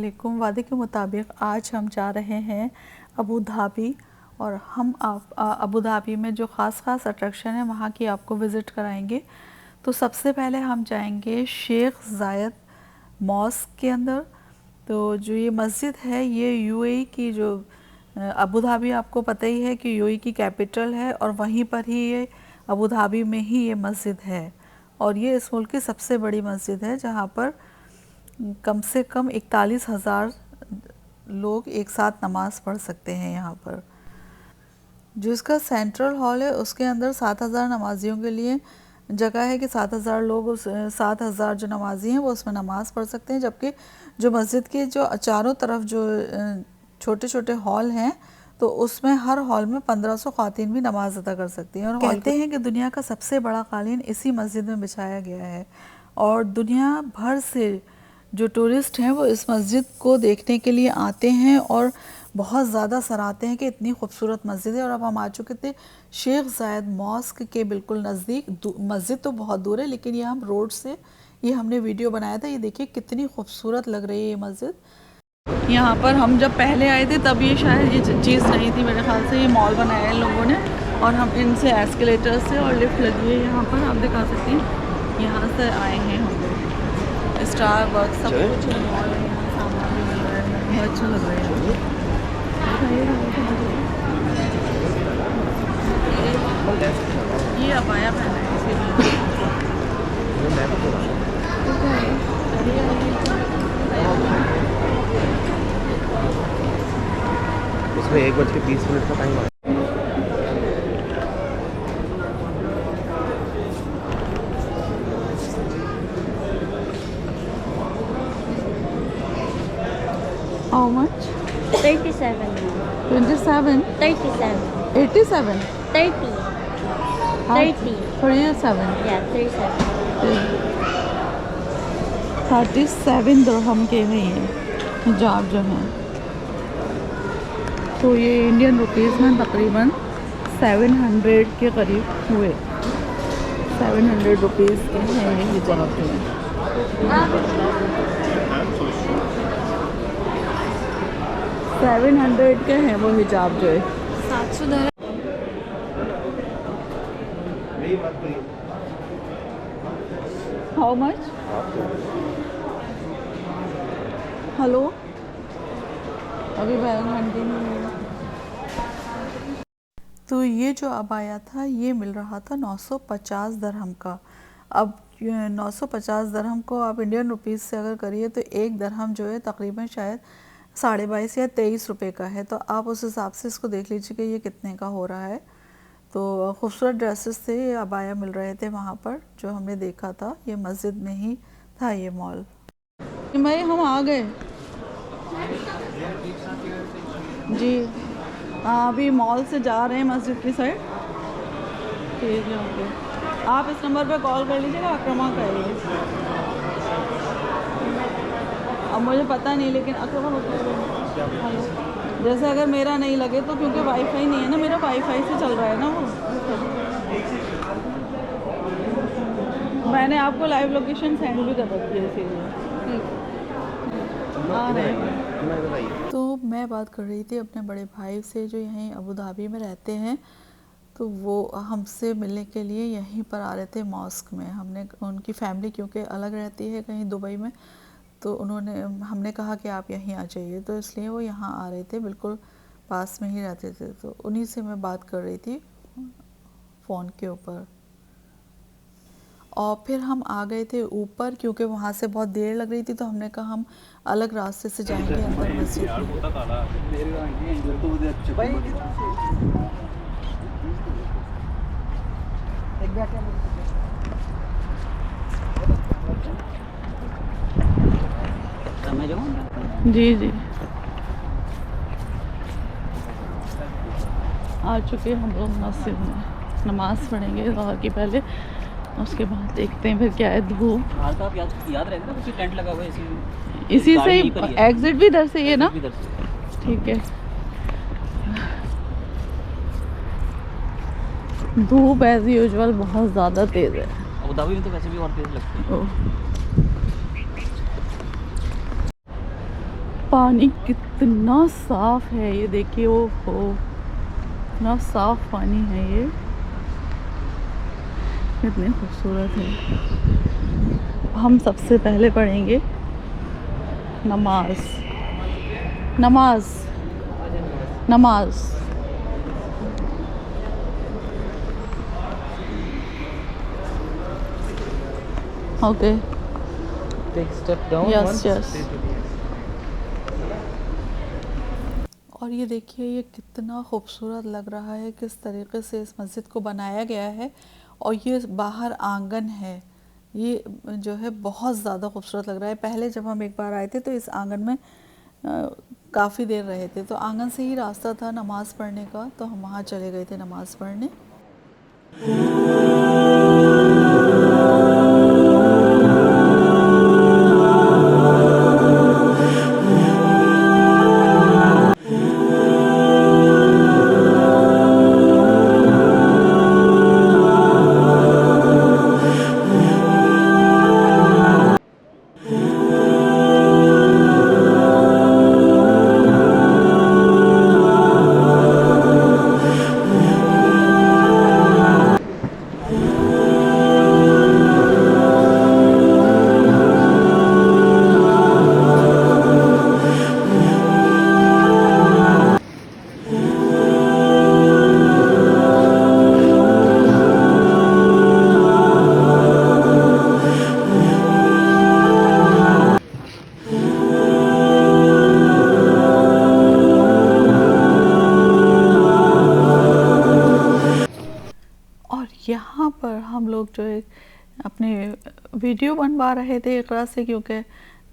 अस्सलामुअलैकुम। वादे के मुताबिक आज हम जा रहे हैं अबू धाबी और हम अबू धाबी में जो ख़ास अट्रैक्शन है वहाँ की आपको विज़िट कराएंगे। तो सबसे पहले हम जाएंगे शेख ज़ायद मॉस्क के अंदर। तो जो ये मस्जिद है ये यूएई की जो अबू धाबी आपको पता ही है कि यूएई की कैपिटल है और वहीं पर ही ये अबू धाबी में ही ये मस्जिद है और ये इस मुल्क की सबसे बड़ी मस्जिद है जहाँ पर कम से कम 41,000 लोग एक साथ नमाज़ पढ़ सकते हैं। यहाँ पर जो इसका सेंट्रल हॉल है उसके अंदर 7,000 नमाजियों के लिए जगह है कि 7,000 लोग उस 7,000 जो नमाजी हैं वो उसमें नमाज़ पढ़ सकते हैं। जबकि जो मस्जिद के जो चारों तरफ जो छोटे छोटे हॉल हैं तो उसमें हर हॉल में 1500 ख़वातीन भी नमाज अदा कर सकती हैं। और कहते हैं कि दुनिया का सबसे बड़ा कालीन इसी मस्जिद में बिछाया गया है और दुनिया भर से जो टूरिस्ट हैं वो इस मस्जिद को देखने के लिए आते हैं और बहुत ज़्यादा सराहते हैं कि इतनी खूबसूरत मस्जिद है। और अब हम आ चुके थे शेख ज़ायद मॉस्क के बिल्कुल नज़दीक। मस्जिद तो बहुत दूर है लेकिन ये हम रोड से ये हमने वीडियो बनाया था। ये देखिए कितनी खूबसूरत लग रही है ये मस्जिद। यहाँ पर हम जब पहले आए थे तब ये शायद ये चीज़ नहीं थी, मेरे ख्याल से ये मॉल बनाया है इन लोगों ने और हम इनसे एस्केलेटर से और लिफ्ट लगी है यहाँ पर, आप दिखा सकते हैं। यहाँ से आए हैं हम लोग। स्टारबक्स सब कुछ मॉल है, यहाँ सामान भी मिल रहा है, बहुत अच्छा लग रहा है। ये अबाया पहना है इसीलिए। उसमें 1:20 का टाइम है। How much? 37. 27? 37. 87? 30. 30. 37? Yeah, 37. 37 दिरहम के हैं ये हिजाब जो हैं। तो ये इंडियन रुपीज़ में तकरीबन 700 के करीब हुए। 700 रुपीज़ के हैं ये हिजाब जो हैं। 700 के हैं वो हिजाब जो है। 700 dirham. How much? हेलो, अभी बैलेंस घंटे में। तो ये जो अबाया था ये मिल रहा था 950 दरहम का। अब 950 दरहम को आप इंडियन रुपीज़ से अगर करिए तो एक दरहम जो है तकरीबन शायद 22.5 या 23 रुपये का है। तो आप उस हिसाब से इसको देख लीजिए कि ये कितने का हो रहा है। तो खूबसूरत ड्रेसेस थे, ये अबाया मिल रहे थे वहाँ पर जो हमने देखा था। ये मस्जिद में ही था ये मॉल। भाई हम आ गए जी। अभी मॉल से जा रहे हैं मस्जिद की साइड। ठीक है, ओके। आप इस नंबर पे कॉल कर लीजिएगा, अक्रमा का है ये। अब मुझे पता नहीं लेकिन अक्रमा हेलो, जैसे अगर मेरा नहीं लगे तो क्योंकि वाईफाई नहीं है ना, मेरा वाईफाई से चल रहा है ना वो। मैंने आपको लाइव लोकेशन सेंड भी कर रखी है इसीलिए। आ रहे हैं। तो मैं बात कर रही थी अपने बड़े भाई से जो यहीं अबू धाबी में रहते हैं। तो वो हमसे मिलने के लिए यहीं पर आ रहे थे मॉस्क में। हमने उनकी फैमिली क्योंकि अलग रहती है कहीं दुबई में, तो हमने कहा कि आप यहीं आ जाइए, तो इसलिए वो यहाँ आ रहे थे, बिल्कुल पास में ही रहते थे। तो उन्हीं से मैं बात कर रही थी फ़ोन के ऊपर। और फिर हम आ गए थे ऊपर क्योंकि वहाँ से बहुत देर लग रही थी, तो हमने कहा हम अलग रास्ते से जाएंगे अंदर मस्जिद में। जी जी, आ चुके हम लोग मस्जिद में। नमाज़ पढ़ेंगे ज़ोहर की पहले, उसके बाद देखते हैं फिर क्या है। धूप याद रहेगा ना, टेंट लगा हुआ है इसी से ही, एग्जिट भी इधर से ही है ना। ठीक है। धूप एज यूजुअल बहुत ज़्यादा तेज़ है। अबू धाबी में तो वैसे भी और तेज़ लगती है। पानी कितना साफ है ये देखिए, ओ हो, इतना साफ पानी है ये, कितनी खूबसूरत है। हम सबसे पहले पढ़ेंगे नमाज, नमाज, नमाज। Okay, Take step down Yes, once. yes. Stay to the और ये देखिए ये कितना खूबसूरत लग रहा है, किस तरीके से इस मस्जिद को बनाया गया है। और ये बाहर आंगन है, ये जो है बहुत ज़्यादा खूबसूरत लग रहा है। पहले जब हम एक बार आए थे तो इस आंगन में काफ़ी देर रहे थे, तो आंगन से ही रास्ता था नमाज़ पढ़ने का, तो हम वहाँ चले गए थे नमाज़ पढ़ने। यहाँ पर हम लोग जो है अपने वीडियो बनवा रहे थे इकरा से, क्योंकि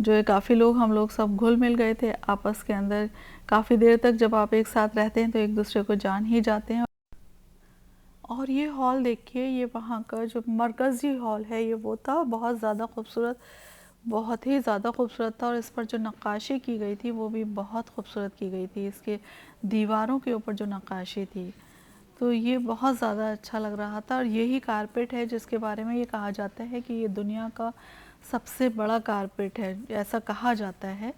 जो है काफ़ी लोग हम लोग सब घुल मिल गए थे आपस के अंदर। काफ़ी देर तक जब आप एक साथ रहते हैं तो एक दूसरे को जान ही जाते हैं। और ये हॉल देखिए, ये वहाँ का जो मरकज़ी हॉल है ये वो था, बहुत ज़्यादा खूबसूरत, बहुत ही ज़्यादा खूबसूरत था। और इस पर जो नक्काशी की गई थी वो भी बहुत खूबसूरत की गई थी, इसके दीवारों के ऊपर जो नक्काशी थी, तो ये बहुत ज़्यादा अच्छा लग रहा था। और यही कारपेट है जिसके बारे में ये कहा जाता है कि ये दुनिया का सबसे बड़ा कारपेट है, ऐसा कहा जाता है।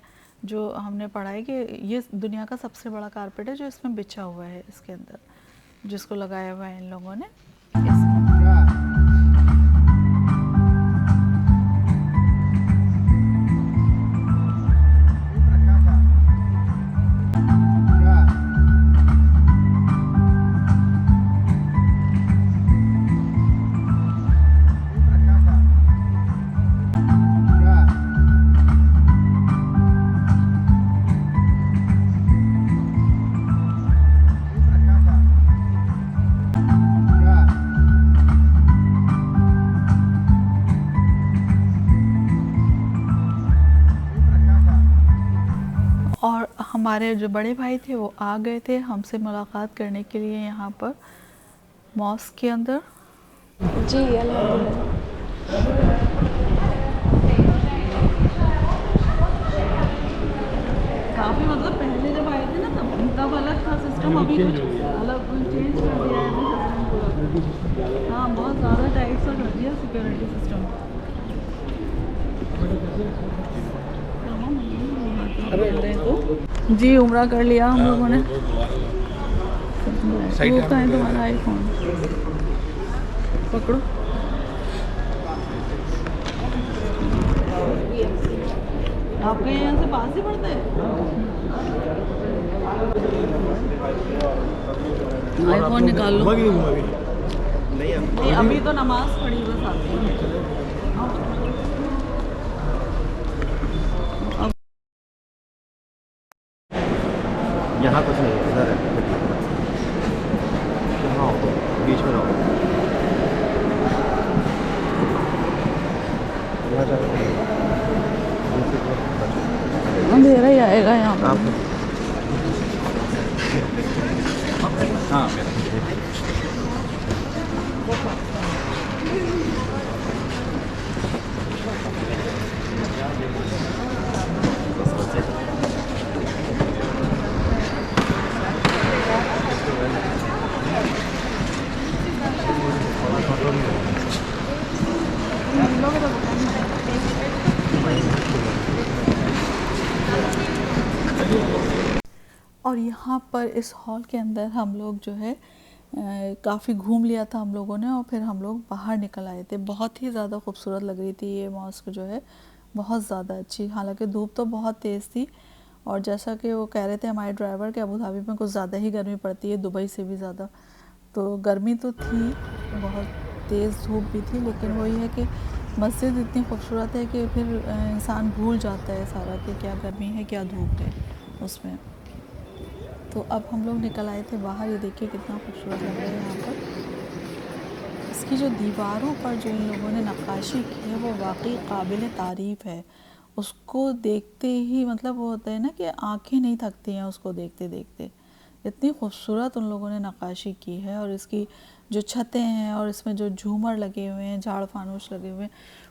जो हमने पढ़ा है कि ये दुनिया का सबसे बड़ा कारपेट है जो इसमें बिछा हुआ है, इसके अंदर जिसको लगाया हुआ है इन लोगों ने इसमें। और हमारे जो बड़े भाई थे वो आ गए थे हमसे मुलाकात करने के लिए यहाँ पर मॉस्क के अंदर। जी अल्हम्दुलिल्लाह। काफ़ी मतलब पहले जब आए थे ना तब अलग था सिस्टम, अभी कुछ अलग चेंज कर दिया है सिस्टम पूरा। हाँ, बहुत ज़्यादा टाइट सा कर दिया सिक्योरिटी सिस्टम। तो जी उम्रा कर लिया हम लोगों ने। वो कहाँ है तुम्हारा आईफोन, पकड़ो। आपके यहाँ से पास ही पड़ता है आईफोन, निकाल लो। नहीं अभी तो नमाज पढ़ी बस आती है। यहाँ कुछ नहीं है, इधर है। यहाँ आओ, बीच में रहो। यहाँ जाओ। अंधेरा ही आएगा यहाँ पर। हाँ और यहाँ पर इस हॉल के अंदर हम लोग जो है काफ़ी घूम लिया था हम लोगों ने और फिर हम लोग बाहर निकल आए थे। बहुत ही ज़्यादा खूबसूरत लग रही थी ये मॉस्क जो है, बहुत ज़्यादा अच्छी। हालांकि धूप तो बहुत तेज़ थी और जैसा कि वो कह रहे थे हमारे ड्राइवर कि अबू धाबी में कुछ ज़्यादा ही गर्मी पड़ती है, दुबई से भी ज़्यादा। तो गर्मी तो थी, बहुत तेज़ धूप भी थी, लेकिन वही है कि मस्जिद इतनी खूबसूरत है कि फिर इंसान भूल जाता है सारा कि क्या गर्मी है क्या धूप है उसमें। तो अब हम लोग निकल आए थे बाहर। ये देखिए कितना खूबसूरत लग रहा है यहाँ पर। इसकी जो दीवारों पर जो इन लोगों ने नक्काशी की है वो वाकई काबिल तारीफ़ है। उसको देखते ही मतलब वो होता है ना कि आंखें नहीं थकती हैं उसको देखते देखते। इतनी खूबसूरत उन लोगों ने नक्काशी की है। और इसकी जो छतें हैं और इसमें जो झूमर लगे हुए हैं, झाड़ फानूस लगे हुए हैं,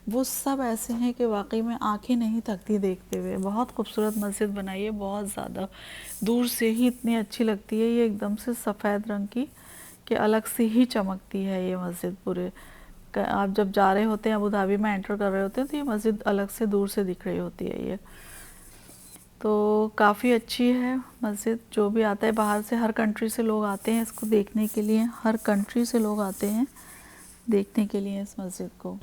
वो सब ऐसे हैं कि वाकई में आंखें नहीं थकती देखते हुए। बहुत खूबसूरत मस्जिद बनाई है, बहुत ज़्यादा। दूर से ही इतनी अच्छी लगती है ये, एकदम से सफ़ेद रंग की कि अलग से ही चमकती है ये मस्जिद पूरे। आप जब जा रहे होते हैं अबू धाबी में, एंटर कर रहे होते हैं, तो ये मस्जिद अलग से दूर से दिख रही होती है ये। तो काफ़ी अच्छी है मस्जिद। जो भी आता है बाहर से, हर कंट्री से लोग आते हैं इसको देखने के लिए, हर कंट्री से लोग आते हैं देखने के लिए इस मस्जिद को।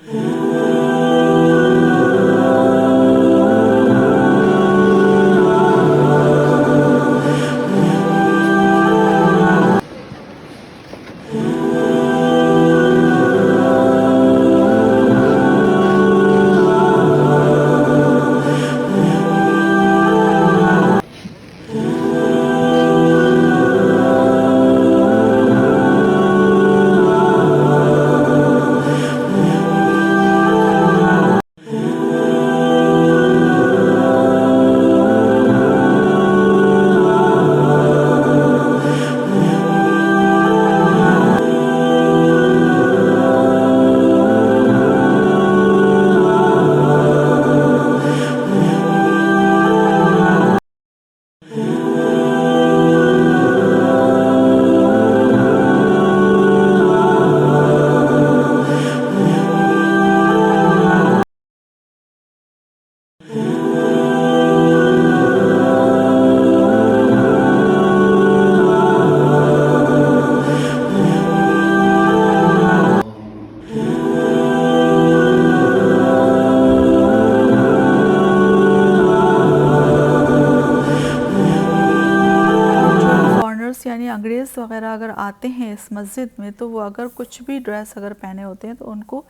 यानी अंग्रेज़ वगैरह अगर आते हैं इस मस्जिद में, तो वो अगर कुछ भी ड्रेस अगर पहने होते हैं तो उनको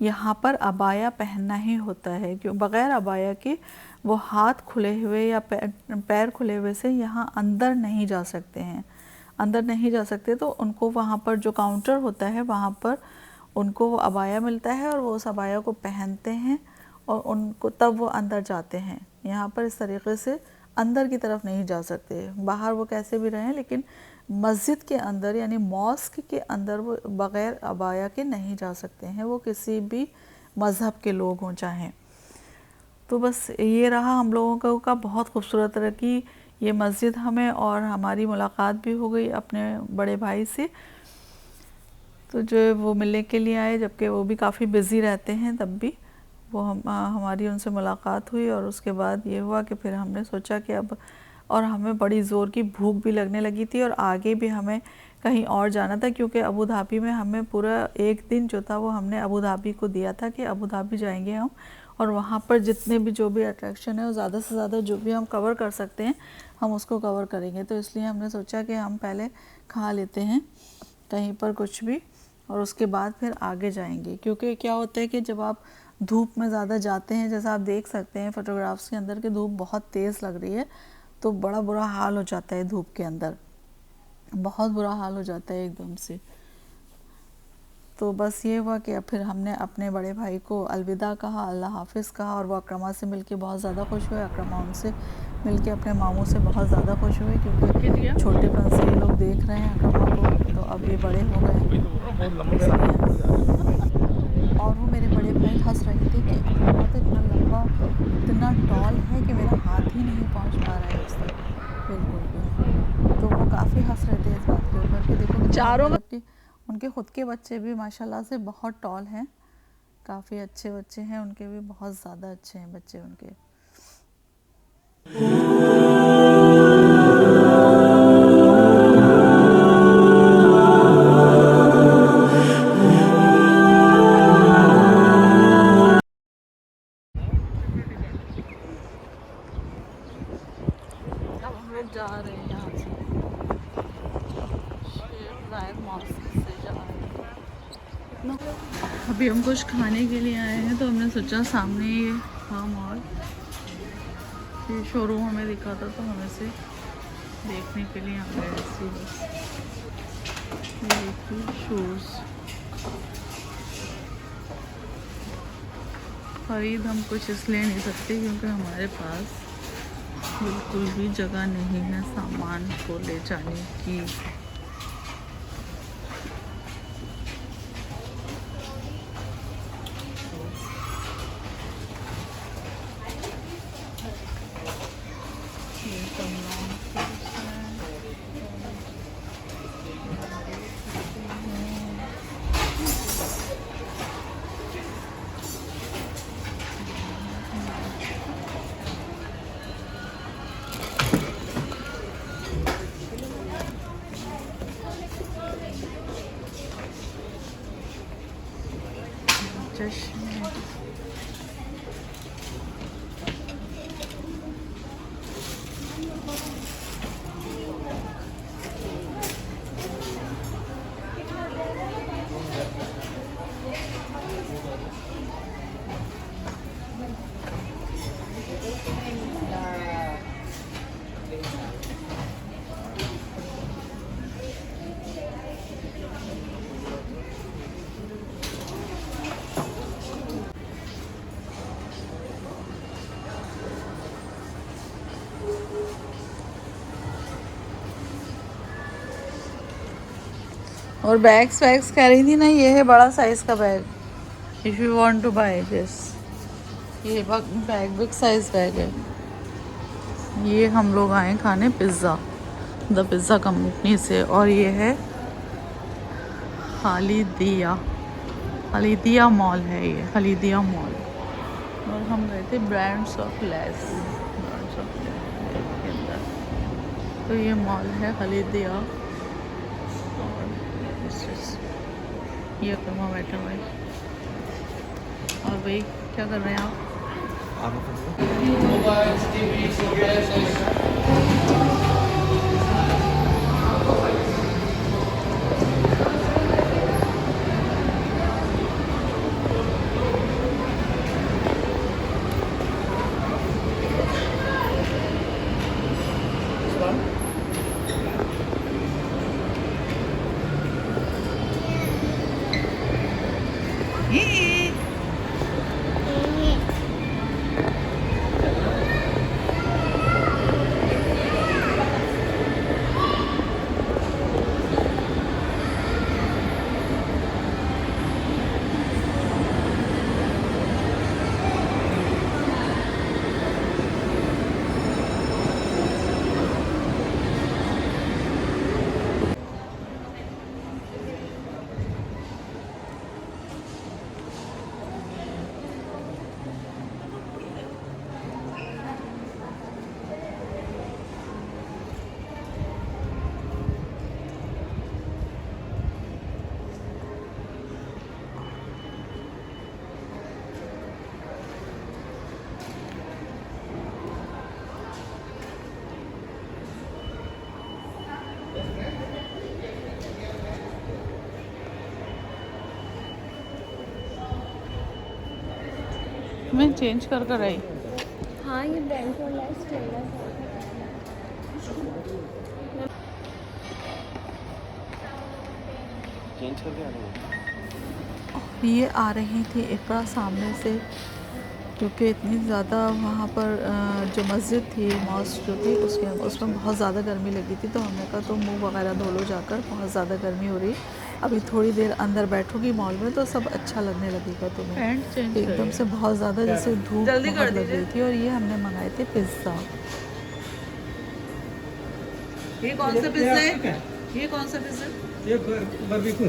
यहाँ पर अबाया पहनना ही होता है। क्यों? बग़ैर अबाया के वो हाथ खुले हुए या पैर खुले हुए से यहाँ अंदर नहीं जा सकते हैं। अंदर नहीं जा सकते, तो उनको वहाँ पर जो काउंटर होता है वहाँ पर उनको वो अबाया मिलता है और वो उस अबाया को पहनते हैं और उनको तब वो अंदर जाते हैं। यहाँ पर इस तरीके से अंदर की तरफ नहीं जा सकते। बाहर वो कैसे भी रहें, लेकिन मस्जिद के अंदर यानी मॉस्क के अंदर वो बग़ैर अबाया के नहीं जा सकते हैं, वो किसी भी मज़हब के लोग हों चाहें। तो बस ये रहा हम लोगों का बहुत खूबसूरत तरह की ये मस्जिद हमें, और हमारी मुलाकात भी हो गई अपने बड़े भाई से। तो जो वो मिलने के लिए आए, जबकि वो भी काफ़ी बिज़ी रहते हैं, तब भी वो हमारी उनसे मुलाकात हुई। और उसके बाद ये हुआ कि फिर हमने सोचा कि अब, और हमें बड़ी ज़ोर की भूख भी लगने लगी थी और आगे भी हमें कहीं और जाना था, क्योंकि अबू धाबी में हमें पूरा एक दिन जो था वो हमने अबू धाबी को दिया था कि अबू धाबी जाएंगे हम, और वहाँ पर जितने भी जो भी अट्रैक्शन है वो ज़्यादा से ज़्यादा जो भी हम कवर कर सकते हैं हम उसको कवर करेंगे। तो इसलिए हमने सोचा कि हम पहले खा लेते हैं कहीं पर कुछ भी और उसके बाद फिर आगे जाएंगे। क्योंकि क्या होता है कि जब आप धूप में ज़्यादा जाते हैं, जैसा आप देख सकते हैं फ़ोटोग्राफ्स के अंदर कि धूप बहुत तेज़ लग रही है, तो बड़ा बुरा हाल हो जाता है धूप के अंदर, बहुत बुरा हाल हो जाता है एकदम से। तो बस ये हुआ कि फिर हमने अपने बड़े भाई को अलविदा कहा, अल्लाह हाफ़िज़ कहा, और वो अक्रमा से मिलके बहुत ज़्यादा खुश हुए। अक्रमा उनसे मिलके अपने मामू से बहुत ज़्यादा खुश हुए, क्योंकि छोटेपन से ये लोग देख रहे हैं अक्रमा को, तो अब ये बड़े हो गए। और वो मेरे बड़े भाई हंस रहे थे कि अक्रमा तो इतना लंबा, इतना टॉल है कि मेरा हाथ ही नहीं पहुंच पा रहा है उस तक बिल्कुल भी। तो वो काफ़ी हंस रहे थे इस बात के ऊपर कि देखो चारों, जबकि उनके ख़ुद के बच्चे भी माशाल्लाह से बहुत टॉल हैं, काफ़ी अच्छे बच्चे हैं उनके भी, बहुत ज़्यादा अच्छे हैं बच्चे उनके। जायद मॉस्क से जा रहे हैं। अभी हम कुछ खाने के लिए आए हैं, तो हमने सोचा सामने ये था मॉल, ये शोरूम हमें दिखा था, तो हम इसे देखने के लिए आ गए ऐसे बस। ये देखिए शूज़ खरीद हम कुछ इसलिए नहीं सकते क्योंकि हमारे पास बिल्कुल भी जगह नहीं है सामान को ले जाने की। ये सब लॉन्ग सूट्स हैं। चश्मे और बैग्स वैग्स कह रही थी ना, ये है बड़ा साइज़ का bag, if you want to buy this. ये बैग बिग साइज़ बैग है। ये हम लोग आए खाने पिज़्ज़ा द पिज़्ज़ा कंपनी से, और ये है खालिदिया मॉल है, ये खालिदिया मॉल। और हम गए थे ब्रांड्स ऑफ लेस के अंदर। तो ये मॉल है खालिदिया, और ये कमा बैठा हुआ है। और भाई क्या कर रहे हैं आप? मैं चेंज कर कर आई। हाँ ये ब्रांड और लाइफ स्टाइल चेंज करके आ रहे ये आ रही थी इकरा सामने से, क्योंकि इतनी ज़्यादा वहाँ पर जो मस्जिद थी, मॉस्क जो थी, उसमें बहुत ज़्यादा गर्मी लगी थी। तो हमने कहा तो मुंह वगैरह धो लो जाकर, बहुत ज़्यादा गर्मी हो रही। अभी थोड़ी देर अंदर बैठोगी मॉल में तो सब अच्छा लगने लगेगा तुम्हें। एकदम से बहुत ज़्यादा जैसे धूप बहुत लग रही थी। और ये हमने मंगाए थे पिज़्ज़ा। ये कौन सा पिज़्ज़ा है? ये कौन सा पिज़्ज़ा? ये बारबेक्यू।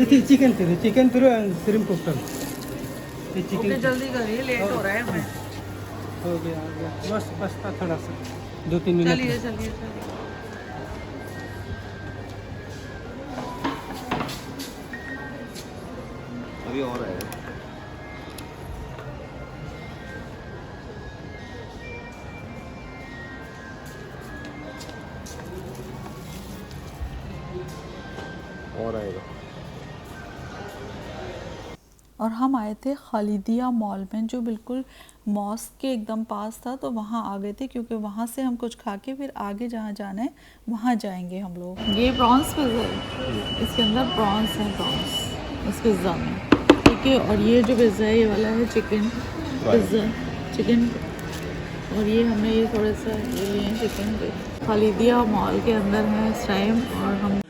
ये चिकन फिर क्रीम कोफ्ता। ये चिकन जल्दी करिए, लेट हो रहा है हमें। हो गया बस थोड़ा सा 2-3 मिनट। चलिए। अभी और आएगा। और आएगा। और हम आए थे खालिदिया मॉल में जो बिल्कुल मॉस्क के एकदम पास था, तो वहाँ आ गए थे क्योंकि वहाँ से हम कुछ खा के फिर आगे जहाँ जाना है वहाँ जाएंगे हम लोग। ये प्रॉन्स पिज़्ज़ा है, इसके अंदर प्रॉन्स हैं, प्रॉन्स इस पिज़्ज़ा में, ठीक है। और ये जो पिज़्ज़ा है ये वाला है चिकन पिज़्ज़ा, चिकन। और ये हमने ये थोड़ा सा ये लिए चिकन। खालिदिया मॉल के अंदर है इस टाइम और हम